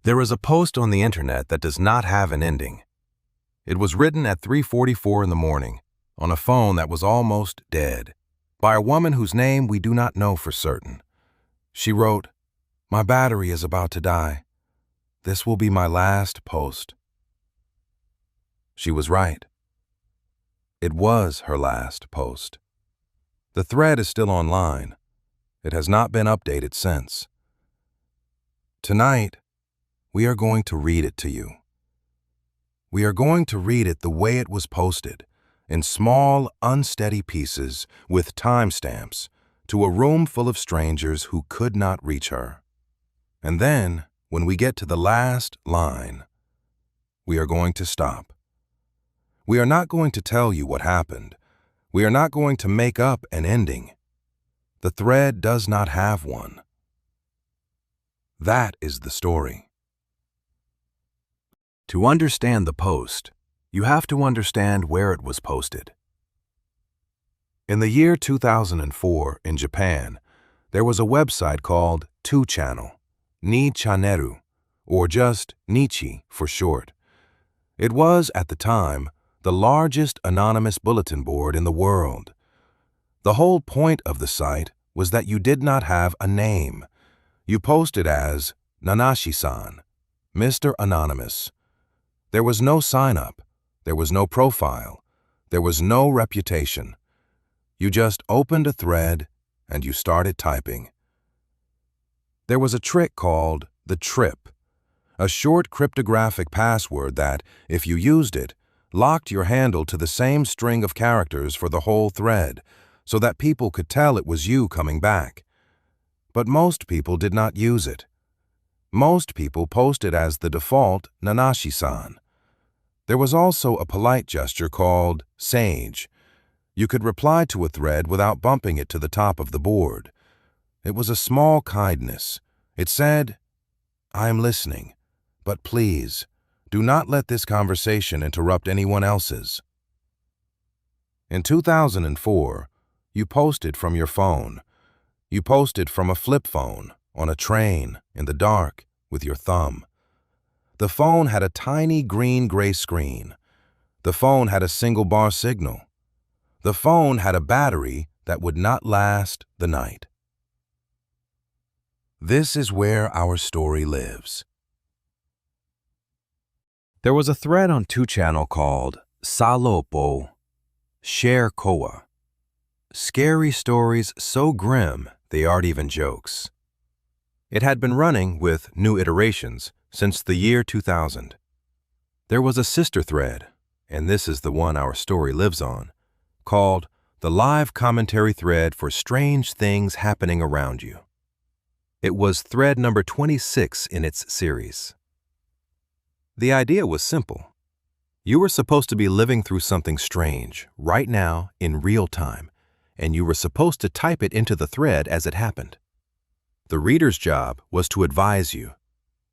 There is a post on the internet that does not have an ending. It was written at 3:44 in the morning on a phone that was almost dead by a woman whose name we do not know for certain. She wrote, "My battery is about to die. This will be my last post." She was right. It was her last post. The thread is still online. It has not been updated since. Tonight, we are going to read it to you. We are going to read it the way it was posted, in small, unsteady pieces with timestamps, to a room full of strangers who could not reach her. And then, when we get to the last line, we are going to stop. We are not going to tell you what happened. We are not going to make up an ending. The thread does not have one. That is the story. To understand the post, you have to understand where it was posted. In the year 2004 in Japan, there was a website called 2channel, Ni Chaneru, or just Nichi for short. It was, at the time, the largest anonymous bulletin board in the world. The whole point of the site was that you did not have a name. You posted as Nanashi-san, Mr. Anonymous. There was no sign-up. There was no profile. There was no reputation. You just opened a thread and you started typing. There was a trick called the trip, a short cryptographic password that, if you used it, locked your handle to the same string of characters for the whole thread, so that people could tell it was you coming back. But most people did not use it. Most people posted as the default Nanashi-san. There was also a polite gesture called Sage. You could reply to a thread without bumping it to the top of the board. It was a small kindness. It said, "I am listening, but please, do not let this conversation interrupt anyone else's." In 2004, you posted from your phone. You posted from a flip phone, on a train, in the dark, with your thumb. The phone had a tiny green-gray screen. The phone had a single-bar signal. The phone had a battery that would not last the night. This is where our story lives. There was a thread on 2channel called Salopo, Share-kowa. Scary stories so grim they aren't even jokes. It had been running with new iterations since the year 2000. There was a sister thread, and this is the one our story lives on, called the Live Commentary Thread for Strange Things Happening Around You. It was thread number 26 in its series. The idea was simple. You were supposed to be living through something strange right now in real time, and you were supposed to type it into the thread as it happened. The reader's job was to advise you,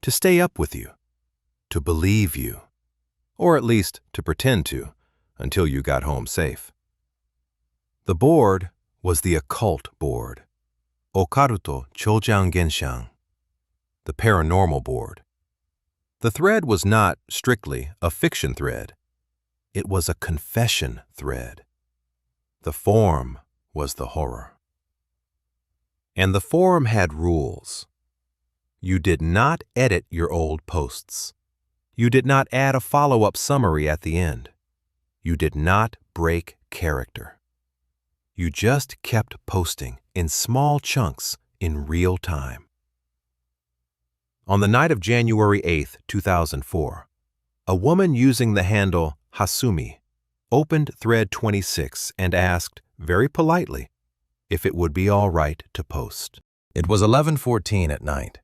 to stay up with you, to believe you, or at least to pretend to, until you got home safe. The board was the occult board, Okaruto Chojang Genshan, the paranormal board. The thread was not strictly a fiction thread. It was a confession thread. The form was the horror. And the forum had rules. You did not edit your old posts. You did not add a follow-up summary at the end. You did not break character. You just kept posting in small chunks in real time. On the night of January 8, 2004, a woman using the handle Hasumi opened thread 26 and asked, very politely, if it would be all right to post. It was 11:14 at night.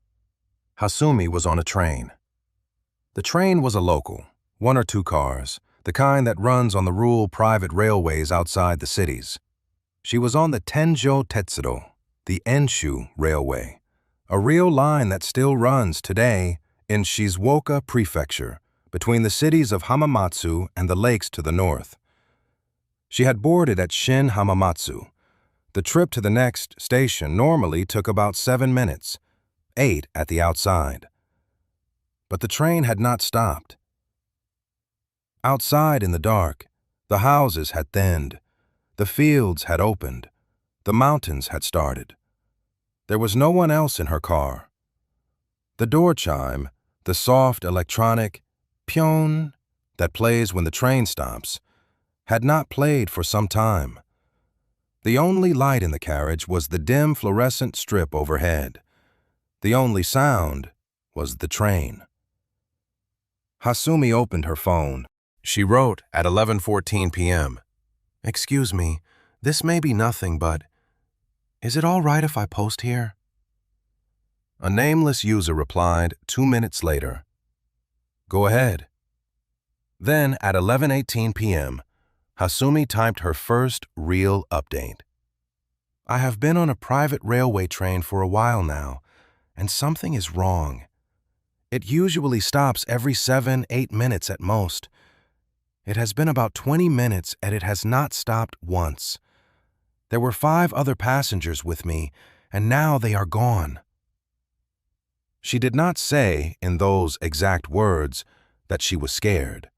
Hasumi was on a train. The train was a local, 1 or 2 cars, the kind that runs on the rural private railways outside the cities. She was on the Tenjo Tetsuro, the Enshu Railway, a real line that still runs today in Shizuoka Prefecture, between the cities of Hamamatsu and the lakes to the north. She had boarded at Shin Hamamatsu. The trip to the next station normally took about 7 minutes, 8 at the outside. But the train had not stopped. Outside in the dark, the houses had thinned, the fields had opened, the mountains had started. There was no one else in her car. The door chime, the soft electronic pyon that plays when the train stops, had not played for some time. The only light in the carriage was the dim fluorescent strip overhead. The only sound was the train. Hasumi opened her phone. She wrote at 11:14 p.m. "Excuse me, this may be nothing, but is it all right if I post here?" A nameless user replied 2 minutes later, "Go ahead." Then at 11:18 p.m., Hasumi typed her first real update. "I have been on a private railway train for a while now, and something is wrong. It usually stops every 7-8 minutes at most. It has been about 20 minutes and it has not stopped once. There were 5 other passengers with me, and now they are gone." She did not say in those exact words that she was scared,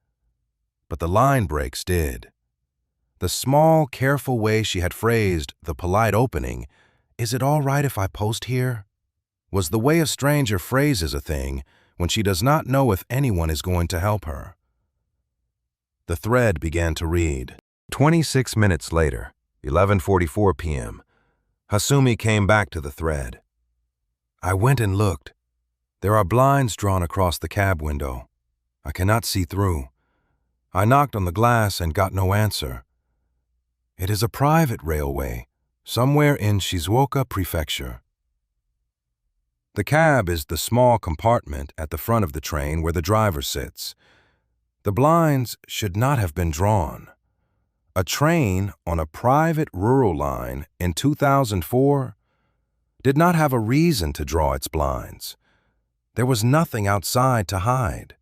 but the line breaks did. The small, careful way she had phrased the polite opening, "Is it all right if I post here?" was the way a stranger phrases a thing when she does not know if anyone is going to help her. The thread began to read. 26 minutes later, 11:44 p.m., Hasumi came back to the thread. "I went and looked. There are blinds drawn across the cab window. I cannot see through. I knocked on the glass and got no answer. It is a private railway, somewhere in Shizuoka Prefecture." The cab is the small compartment at the front of the train where the driver sits. The blinds should not have been drawn. A train on a private rural line in 2004 did not have a reason to draw its blinds. There was nothing outside to hide.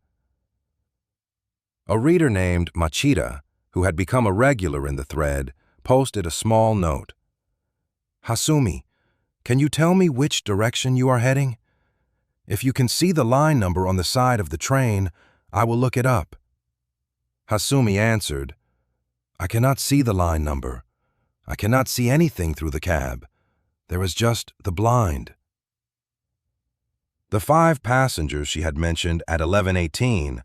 A reader named Machida, who had become a regular in the thread, posted a small note. "Hasumi, can you tell me which direction you are heading? If you can see the line number on the side of the train, I will look it up." Hasumi answered, "I cannot see the line number. I cannot see anything through the cab. There is just the blind." The 5 passengers she had mentioned at 11:18,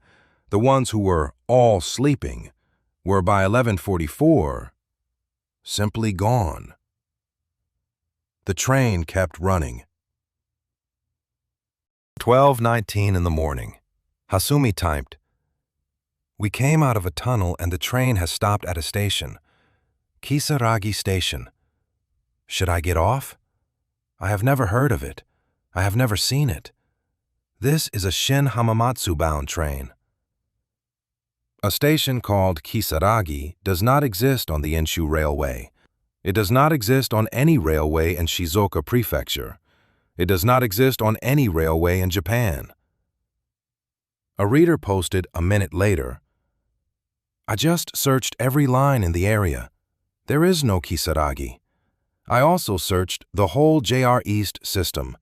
the ones who were all sleeping, were by 11:44 simply gone. The train kept running. 12:19 in the morning. Hasumi typed, "We came out of a tunnel and the train has stopped at a station. Kisaragi Station. Should I get off? I have never heard of it. I have never seen it. This is a Shin Hamamatsu-bound train." A station called Kisaragi does not exist on the Enshu Railway. It does not exist on any railway in Shizuoka Prefecture. It does not exist on any railway in Japan. A reader posted a minute later, "I just searched every line in the area. There is no Kisaragi. I also searched the whole JR East system.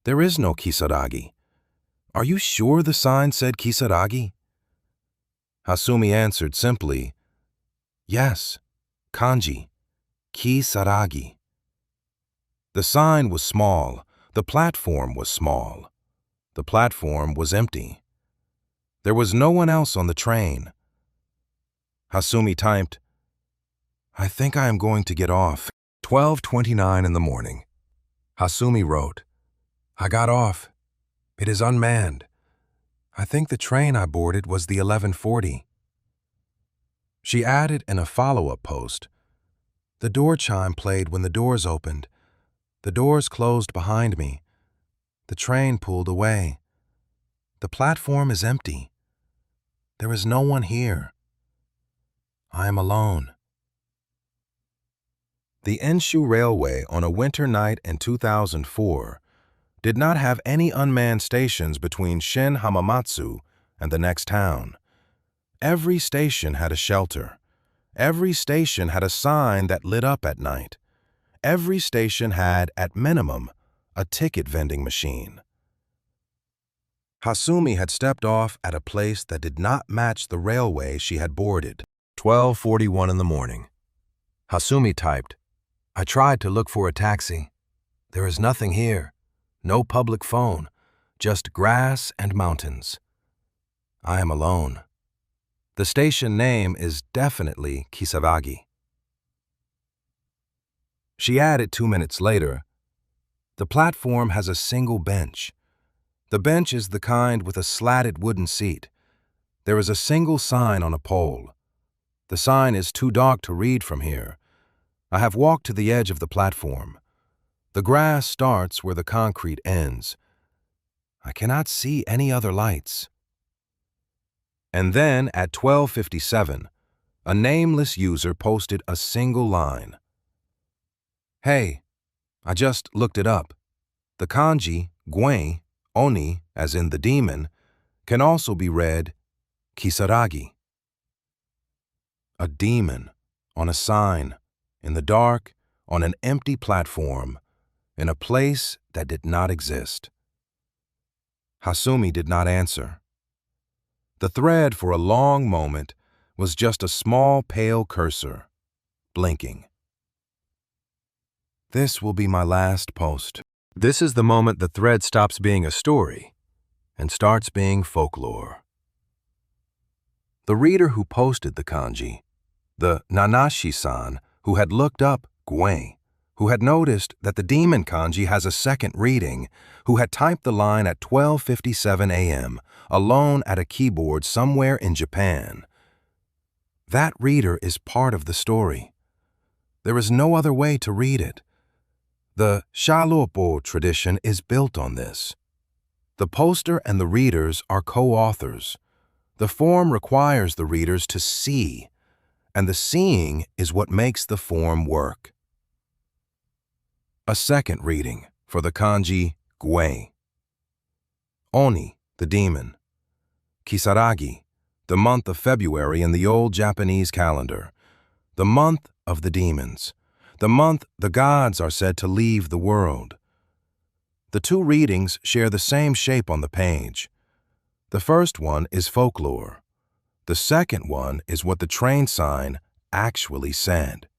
There is no Kisaragi. Are you sure the sign said Kisaragi?" Hasumi answered simply, "Yes, kanji, Kisaragi." The sign was small. The platform was small. The platform was empty. There was no one else on the train. Hasumi typed, "I think I am going to get off." 12:29 in the morning. Hasumi wrote, "I got off. It is unmanned. I think the train I boarded was the 11:40. She added in a follow-up post, "The door chime played when the doors opened. The doors closed behind me. The train pulled away. The platform is empty. There is no one here. I am alone." The Enshu Railway on a winter night in 2004 did not have any unmanned stations between Shin Hamamatsu and the next town. Every station had a shelter. Every station had a sign that lit up at night. Every station had, at minimum, a ticket vending machine. Hasumi had stepped off at a place that did not match the railway she had boarded. 12:41 in the morning. Hasumi typed, "I tried to look for a taxi. There is nothing here. No public phone. Just grass and mountains. I am alone. The station name is definitely Kisaragi." She added 2 minutes later, "The platform has a single bench. The bench is the kind with a slatted wooden seat. There is a single sign on a pole. The sign is too dark to read from here. I have walked to the edge of the platform. The grass starts where the concrete ends. I cannot see any other lights." And then at 12:57, a nameless user posted a single line. "Hey, I just looked it up. The kanji, guen, oni, as in the demon, can also be read Kisaragi." A demon, on a sign, in the dark, on an empty platform, in a place that did not exist. Hasumi did not answer. The thread for a long moment was just a small pale cursor, blinking. This will be my last post. This is the moment the thread stops being a story and starts being folklore. The reader who posted the kanji, the Nanashi-san who had looked up guen, who had noticed that the demon kanji has a second reading, who had typed the line at 12:57 a.m., alone at a keyboard somewhere in Japan. That reader is part of the story. There is no other way to read it. The Share-kowa tradition is built on this. The poster and the readers are co-authors. The form requires the readers to see, and the seeing is what makes the form work. A second reading for the kanji guen. Oni, the demon. Kisaragi, the month of February in the old Japanese calendar. The month of the demons. The month the gods are said to leave the world. The two readings share the same shape on the page. The first one is folklore. The second one is what the train sign actually said.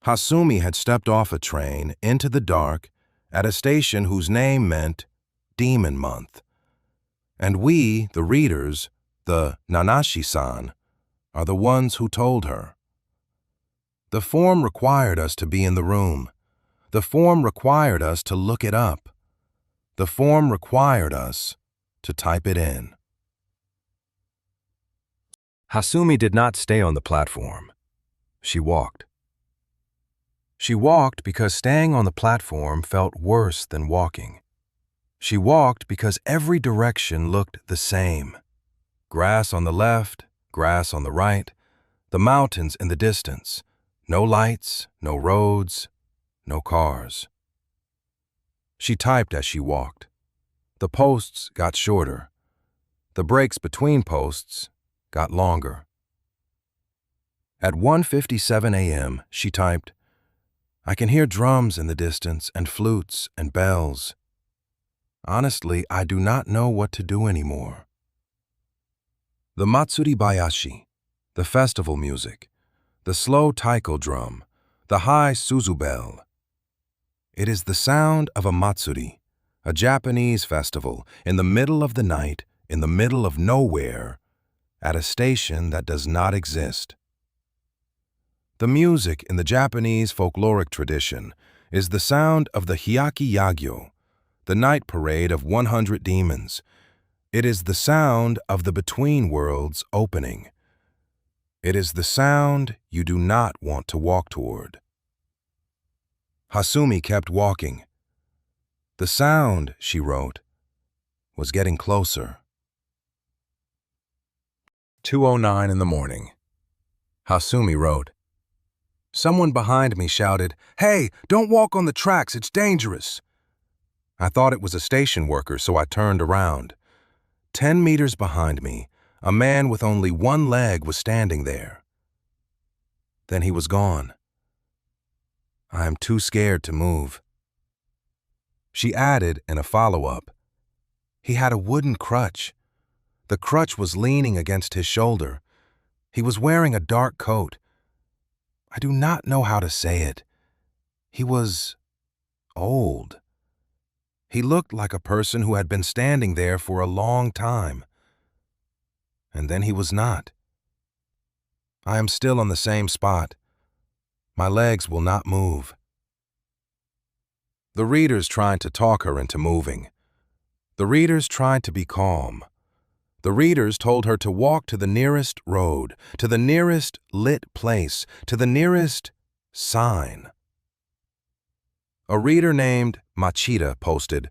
Hasumi had stepped off a train into the dark at a station whose name meant Demon Month. And we, the readers, the Nanashi-san, are the ones who told her. The form required us to be in the room. The form required us to look it up. The form required us to type it in. Hasumi did not stay on the platform. She walked. She walked because staying on the platform felt worse than walking. She walked because every direction looked the same. Grass on the left, grass on the right, the mountains in the distance. No lights, no roads, no cars. She typed as she walked. The posts got shorter. The breaks between posts got longer. At 1:57 a.m., she typed, "I can hear drums in the distance and flutes and bells. Honestly, I do not know what to do anymore." The Matsuri Bayashi, the festival music, the slow taiko drum, the high suzu bell. It is the sound of a matsuri, a Japanese festival, in the middle of the night, in the middle of nowhere, at a station that does not exist. The music in the Japanese folkloric tradition is the sound of the Hyaki Yagyo, the night parade of 100 demons. It is the sound of the between worlds opening. It is the sound you do not want to walk toward. Hasumi kept walking. The sound, she wrote, was getting closer. 2:09 in the morning. Hasumi wrote, "Someone behind me shouted, 'Hey, don't walk on the tracks, it's dangerous.' I thought it was a station worker, so I turned around. 10 meters behind me, a man with only one leg was standing there. Then he was gone. I am too scared to move." She added in a follow-up, He had a wooden crutch. The crutch was leaning against his shoulder. He was wearing a dark coat. I do not know how to say it. He was old. He looked like a person who had been standing there for a long time. And then he was not. I am still on the same spot. My legs will not move. The readers tried to talk her into moving. The readers tried to be calm. The readers told her to walk to the nearest road, to the nearest lit place, to the nearest sign. A reader named Machida posted,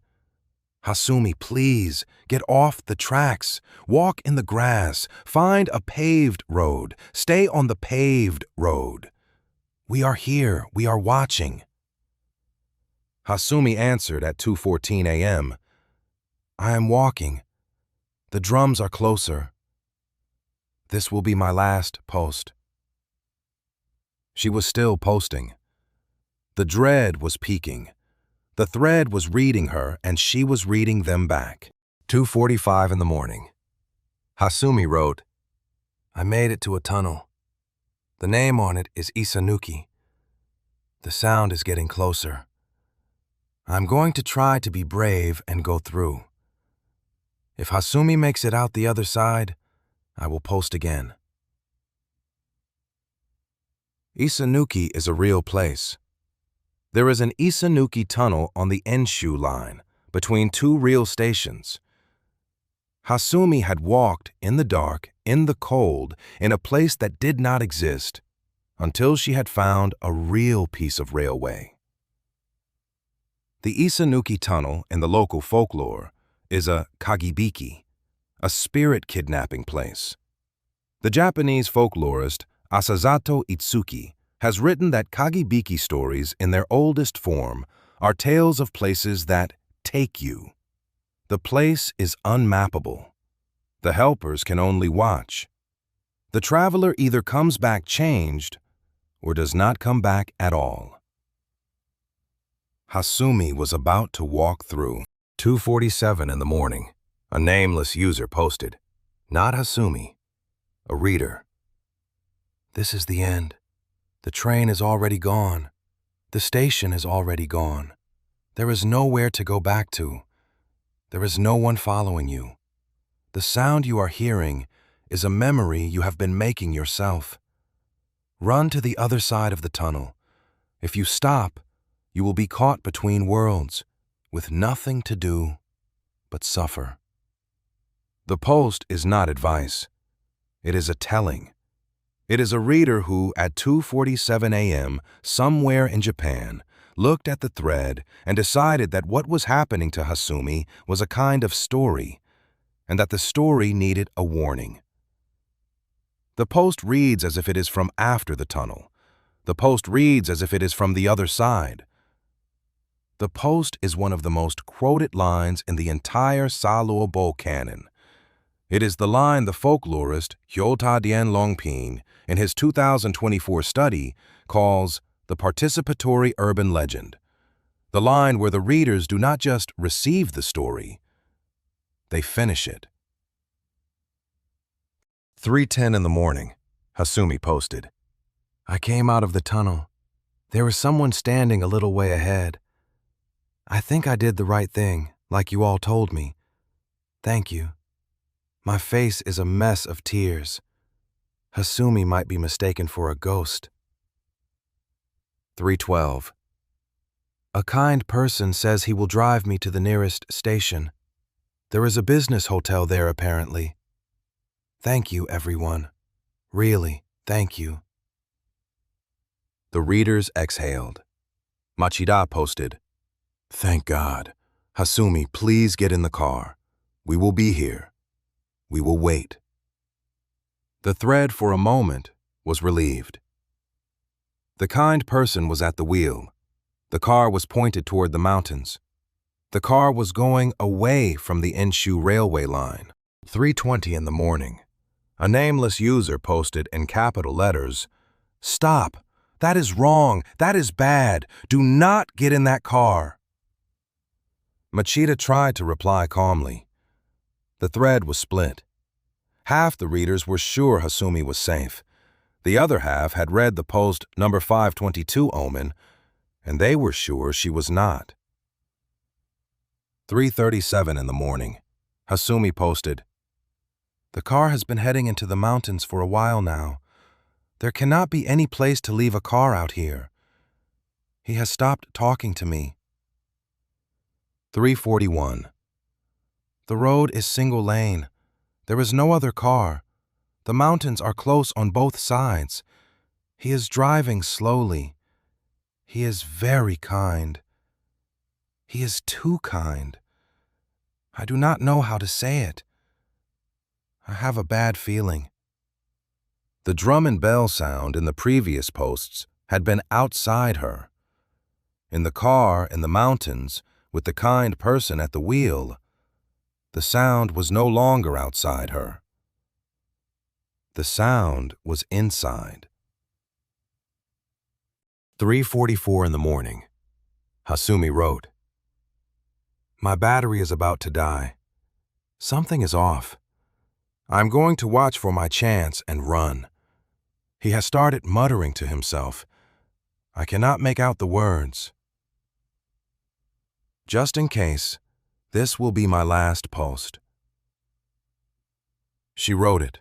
"Hasumi, please, get off the tracks. Walk in the grass. Find a paved road. Stay on the paved road. We are here. We are watching." Hasumi answered at 2:14 a.m., "I am walking. The drums are closer. This will be my last post." She was still posting. The dread was peaking. The thread was reading her, and she was reading them back. 2:45 in the morning. Hasumi wrote, "I made it to a tunnel. The name on it is Isanuki. The sound is getting closer. I'm going to try to be brave and go through. If Hasumi makes it out the other side, I will post again." Isanuki is a real place. There is an Isanuki tunnel on the Enshu line between two real stations. Hasumi had walked in the dark, in the cold, in a place that did not exist until she had found a real piece of railway. The Isanuki tunnel in the local folklore is a kagibiki, a spirit kidnapping place. The Japanese folklorist Asazato Itsuki has written that kagibiki stories in their oldest form are tales of places that take you. The place is unmappable. The helpers can only watch. The traveler either comes back changed or does not come back at all. Hasumi was about to walk through. 2:47 in the morning. A nameless user posted, "Not Hasumi, a reader. This is the end. The train is already gone. The station is already gone. There is nowhere to go back to. There is no one following you. The sound you are hearing is a memory you have been making yourself. Run to the other side of the tunnel. If you stop, you will be caught between worlds, with nothing to do but suffer." The post is not advice. It is a telling. It is a reader who, at 2:47 a.m., somewhere in Japan, looked at the thread and decided that what was happening to Hasumi was a kind of story, and that the story needed a warning. The post reads as if it is from after the tunnel. The post reads as if it is from the other side. The post is one of the most quoted lines in the entire Salobo canon. It is the line the folklorist Hyota Dien Longping, in his 2024 study, calls the participatory urban legend. The line where the readers do not just receive the story, they finish it. 3:10 in the morning, Hasumi posted, "I came out of the tunnel. There was someone standing a little way ahead. I think I did the right thing, like you all told me. Thank you. My face is a mess of tears. Hasumi might be mistaken for a ghost." 3:12. A kind person says he will drive me to the nearest station. There is a business hotel there, apparently. Thank you, everyone. Really, thank you. The readers exhaled. Machida posted, "Thank God. Hasumi, please get in the car. We will be here. We will wait." The thread, for a moment, was relieved. The kind person was at the wheel. The car was pointed toward the mountains. The car was going away from the Enshu railway line. 3:20 in the morning. A nameless user posted in capital letters, "Stop! That is wrong! That is bad! Do not get in that car!" Machida tried to reply calmly. The thread was split. Half the readers were sure Hasumi was safe. The other half had read the post number 522 omen, and they were sure she was not. 3:37 in the morning. Hasumi posted, "The car has been heading into the mountains for a while now. There cannot be any place to leave a car out here. He has stopped talking to me." 3:41. "The road is single lane. There is no other car. The mountains are close on both sides. He is driving slowly. He is very kind. He is too kind. I do not know how to say it. I have a bad feeling." The drum and bell sound in the previous posts had been outside her. In the car in the mountains, with the kind person at the wheel, the sound was no longer outside her. The sound was inside. 3:44 in the morning. Hasumi wrote, "My battery is about to die. Something is off. I'm going to watch for my chance and run." He has started muttering to himself. I cannot make out the words. Just in case, this will be my last post. She wrote it.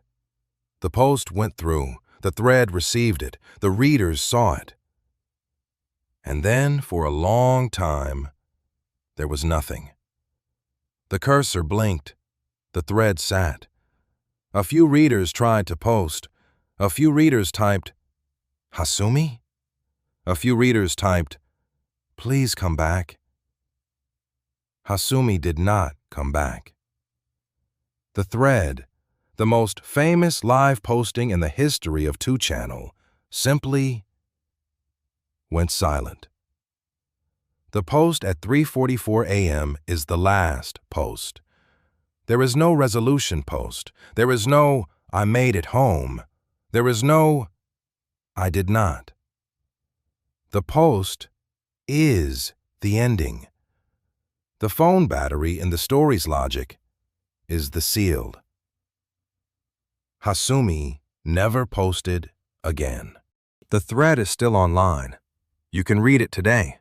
The post went through. The thread received it. The readers saw it. And then, for a long time, there was nothing. The cursor blinked. The thread sat. A few readers tried to post. A few readers typed, "Hasumi?" A few readers typed, "Please come back." Hasumi did not come back. The thread, the most famous live posting in the history of 2 Channel, simply went silent. The post at 3:44 a.m. is the last post. There is no resolution post. There is no, "I made it home." There is no, "I did not." The post is the ending. The phone battery in the story's logic is the sealed. Hasumi never posted again. The thread is still online. You can read it today.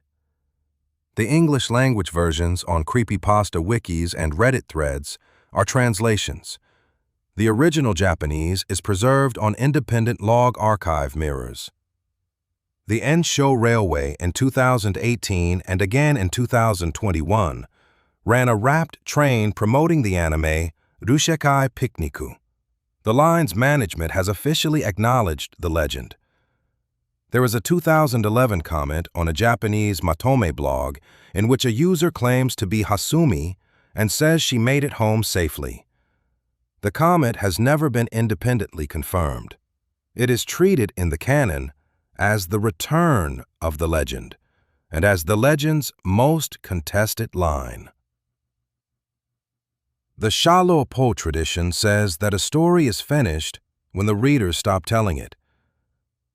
The English language versions on creepypasta wikis and Reddit threads are translations. The original Japanese is preserved on independent log archive mirrors. The Ensho Railway in 2018 and again in 2021 ran a wrapped train promoting the anime Rushekai Picnicu. The line's management has officially acknowledged the legend. There is a 2011 comment on a Japanese Matome blog in which a user claims to be Hasumi and says she made it home safely. The comment has never been independently confirmed. It is treated in the canon as the return of the legend and as the legend's most contested line. The Shallow Po tradition says that a story is finished when the readers stop telling it.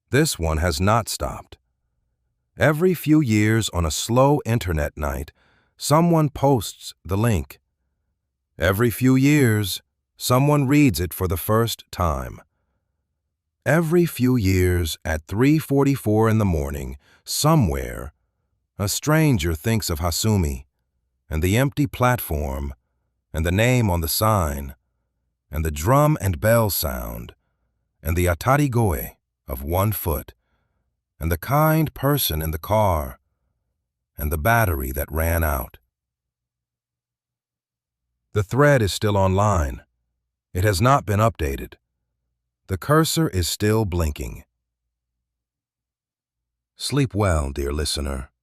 This one has not stopped. Every few years on a slow internet night, someone posts the link. Every few years, someone reads it for the first time. Every few years at 3:44 in the morning, somewhere, a stranger thinks of Hasumi and the empty platform and the name on the sign and the drum and bell sound and the atarigoe of one foot and the kind person in the car and the battery that ran out. The thread is still online. It has not been updated. The cursor is still blinking. Sleep well, dear listener.